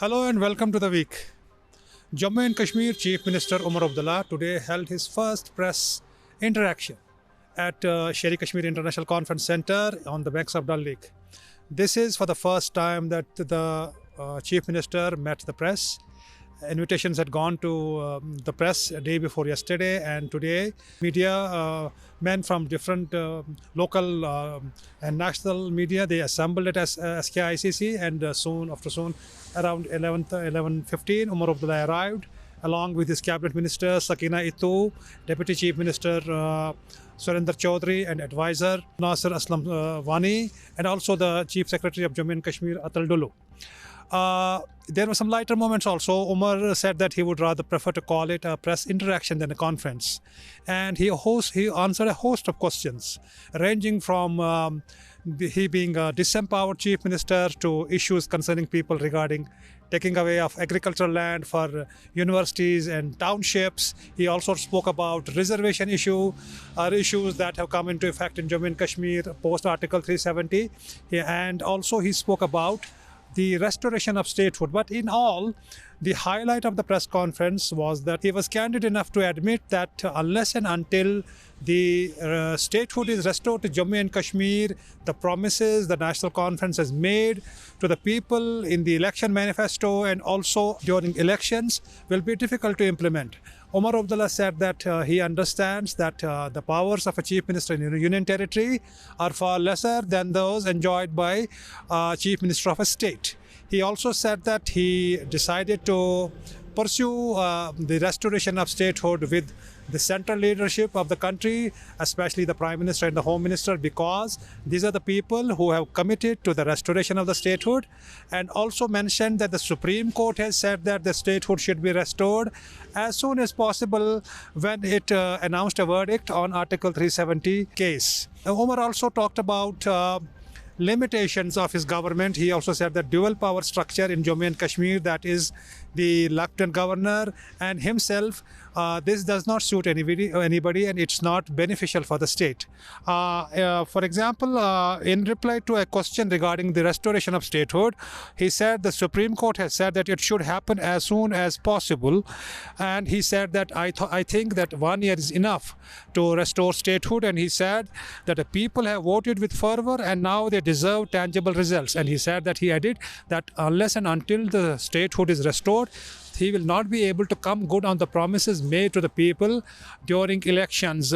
Hello and welcome to the week. Jammu and Kashmir Chief Minister Omar Abdullah today held his first press interaction at Sher Kashmir International Conference Center on the banks of Dal Lake. This is for the first time that the Chief Minister met the press. Invitations had gone to the press a day before yesterday, and today media men from different local and national media, they assembled at SKICC, and soon around 11:15 Umar Abdullah arrived along with his cabinet ministers Sakina Itu, Deputy Chief Minister Surinder Chaudhary, and advisor Nasir Aslam Wani, and also the Chief Secretary of Jammu and Kashmir Atal Dulu. There were some lighter moments also. Umar said that he would rather prefer to call it a press interaction than a conference. And he answered a host of questions, ranging from he being a disempowered chief minister to issues concerning people regarding taking away of agricultural land for universities and townships. He also spoke about reservation issues that have come into effect in Jammu and Kashmir post Article 370. And also he spoke about the restoration of statehood. But in all, the highlight of the press conference was that he was candid enough to admit that unless and until the statehood is restored to Jammu and Kashmir, the promises the National Conference has made to the people in the election manifesto and also during elections will be difficult to implement. Omar Abdullah said that he understands that the powers of a chief minister in a union territory are far lesser than those enjoyed by chief minister of a state. He also said that he decided to pursue the restoration of statehood with the central leadership of the country, especially the Prime Minister and the Home Minister, because these are the people who have committed to the restoration of the statehood, and also mentioned that the Supreme Court has said that the statehood should be restored as soon as possible when it announced a verdict on Article 370 case. Omar also talked about limitations of his government. He also said that dual power structure in Jammu and Kashmir, that is the Lieutenant Governor and himself, this does not suit anybody, and it's not beneficial for the state. For example, in reply to a question regarding the restoration of statehood, he said the Supreme Court has said that it should happen as soon as possible, and he said that I think that 1 year is enough to restore statehood, and he said that the people have voted with fervor and now they deserve tangible results. And he said that he added that unless and until the statehood is restored, he will not be able to come good on the promises made to the people during elections.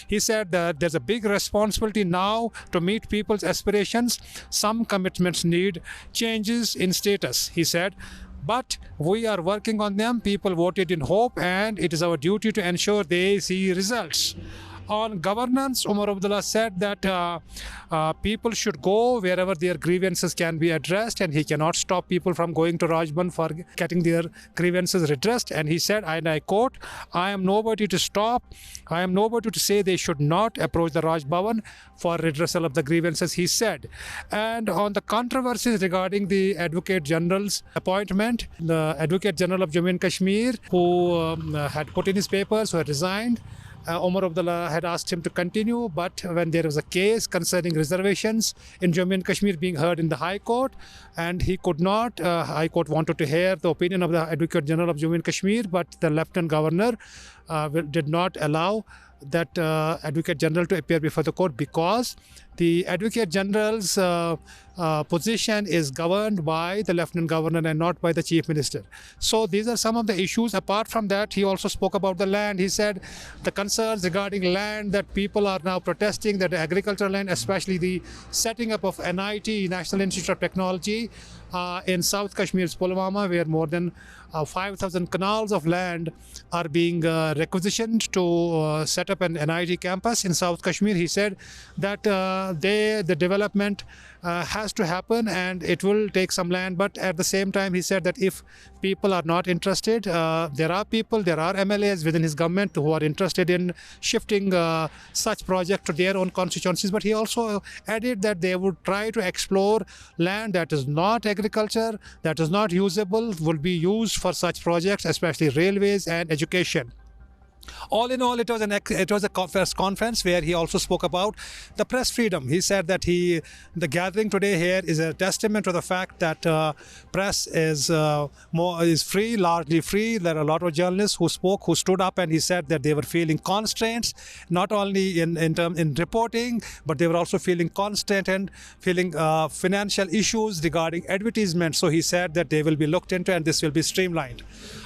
He said that there's a big responsibility now to meet people's aspirations. Some commitments need changes in status, he said. But we are working on them. People voted in hope, and it is our duty to ensure they see results. On governance, Umar Abdullah said that people should go wherever their grievances can be addressed, and he cannot stop people from going to Rajban for getting their grievances redressed. And he said, and I quote, I am nobody to stop. I am nobody to say they should not approach the Raj Bhavan for redressal of the grievances, he said. And on the controversies regarding the Advocate General's appointment, the Advocate General of Jammu and Kashmir, who had put in his papers, who had resigned, Omar Abdullah had asked him to continue, but when there was a case concerning reservations in Jammu and Kashmir being heard in the High Court, and he could not, High Court wanted to hear the opinion of the Advocate General of Jammu and Kashmir, but the Lieutenant Governor did not allow that Advocate General to appear before the court, because the Advocate General's position is governed by the Lieutenant Governor and not by the Chief Minister. So these are some of the issues. Apart from that, he also spoke about the land. He said the concerns regarding land, that people are now protesting that agricultural land, especially the setting up of NIT, National Institute of Technology, in South Kashmir's Pulwama, where more than 5,000 canals of land are being requisitioned to set up an NIT campus in South Kashmir. He said that the development has to happen and it will take some land, but at the same time he said that if people are not interested, there are MLAs within his government who are interested in shifting such project to their own constituencies. But he also added that they would try to explore land that is not agriculture, that is not usable, will be used for such projects, especially railways and education. All in all, it was a press conference where he also spoke about the press freedom. He said that the gathering today here is a testament to the fact that press is free, largely free. There are a lot of journalists who stood up, and he said that they were feeling constraints, not only in reporting, but they were also feeling constraint and feeling financial issues regarding advertisements. So he said that they will be looked into and this will be streamlined.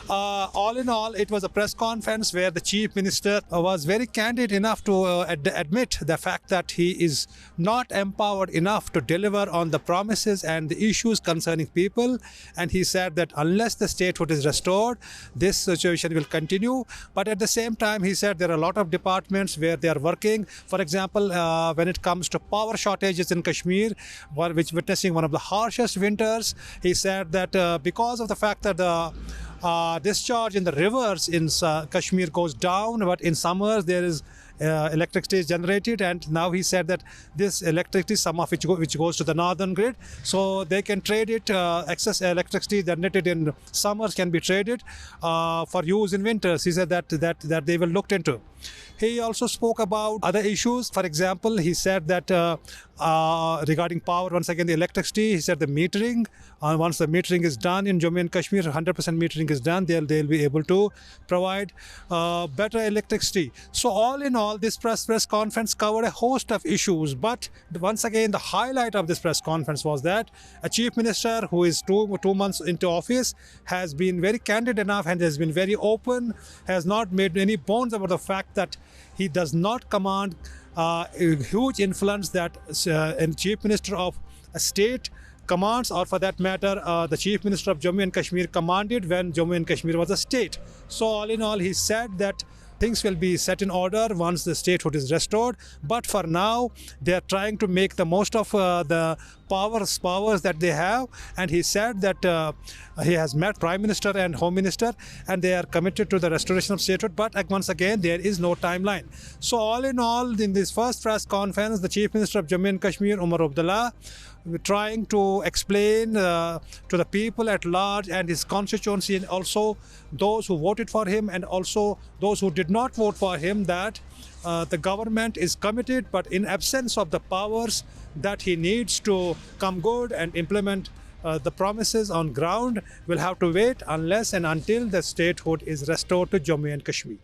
All in all, it was a press conference where the Chief Minister was very candid enough to admit the fact that he is not empowered enough to deliver on the promises and the issues concerning people. And he said that unless the statehood is restored, this situation will continue. But at the same time, he said there are a lot of departments where they are working. For example, when it comes to power shortages in Kashmir, which witnessing one of the harshest winters, he said that because of the fact that the discharge in the rivers in Kashmir goes down, but in summers there is electricity is generated, and now he said that this electricity, some of which goes to the northern grid, so they can trade it. Excess electricity generated in summers can be traded for use in winters. He said that they will look into. He also spoke about other issues. For example, he said that regarding power, once again the electricity, he said the metering, once the metering is done in Jammu and Kashmir, 100% metering is done, they'll be able to provide better electricity. So all in all, this press conference covered a host of issues, but once again the highlight of this press conference was that a chief minister who is two months into office has been very candid enough and has been very open, has not made any bones about the fact that he does not command a huge influence that a chief minister of a state commands, or for that matter, the chief minister of Jammu and Kashmir commanded when Jammu and Kashmir was a state. So all in all, he said that things will be set in order once the statehood is restored. But for now, they are trying to make the most of the powers that they have. And he said that he has met Prime Minister and Home Minister, and they are committed to the restoration of statehood. But once again, there is no timeline. So all in all, in this first press conference, the Chief Minister of Jammu and Kashmir, Omar Abdullah, trying to explain to the people at large and his constituency, and also those who voted for him and also those who did not vote for him, that the government is committed, but in absence of the powers that he needs to come good and implement the promises on ground, will have to wait unless and until the statehood is restored to Jammu and Kashmir.